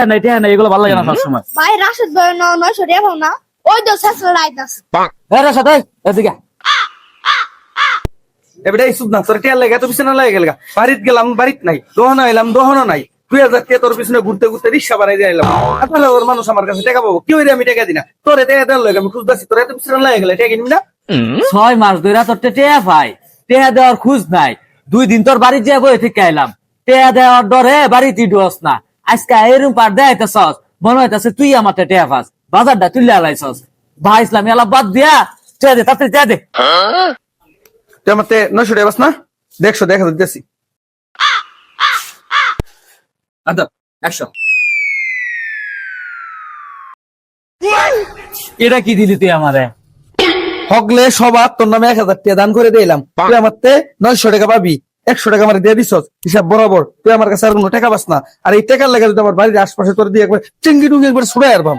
নাই টিয়া নাই এগুলো ভালো লাগে না সবসময়। ভাই রাশেদ ভাই নয় সরিয়া পাও না ওই তো শেষে রাইতাস এ রাশেদ এই এদিকে এবারে এই সুদ না তোর টিয়া লাগে এত পিছনে লাগে গেল বাড়িতে গেলাম বাড়িতে নাই দহন এলাম দহনও নাই 2000 টাকা তোর পিছনে ঘুরতে ঘুরতে রিক্সা বানাই যাইলাম আসলে ওর মানুষ আমার কাছে টাকা পাবো কি হইরে আমি টাকা দিনা তোরে টাকা দেওয়ার লাগে আমি খুঁজতেছি তোর এত পিছনে লাগে গেলে টাকা কিনবি না 6 মাস ধরে তোর টিয়া পাই টিয়া দেওয়ার খুঁজ নাই 2 দিন তোর বাড়ি যাবো থেকে আইলাম টিয়া দেওয়ার ডরে বাড়িতে ঢোস না আজকে এরম পার দেখাইতেছস মনে হইতাছে তুই আমার টিয়া পাস বাজারটা তুলে আলাইছস ভাই ইসলাম এলা বাদ দিয়া টিয়া দে তাতে টিয়া দে তুই আমার 900 টাকা বাস না 150 দেখা দিতেছি আদা 100 এটা কি দিলি তুই আমারে হগলে সবার তোর নামে 1000 টাকা দান করে দিলাম তুই আমার 900 টাকা পাবি 100 টাকা আমার দিয়ে দিছস হিসাব বরাবর তুই আমার কাছে আর কোনো টাকা পাস না আর এই টাকার লাগে যদি আমার বাড়ির আশপাশে তোর দিয়ে একবার চিঙ্গি টুঙ্গি একবার ছুড়ে আসবাম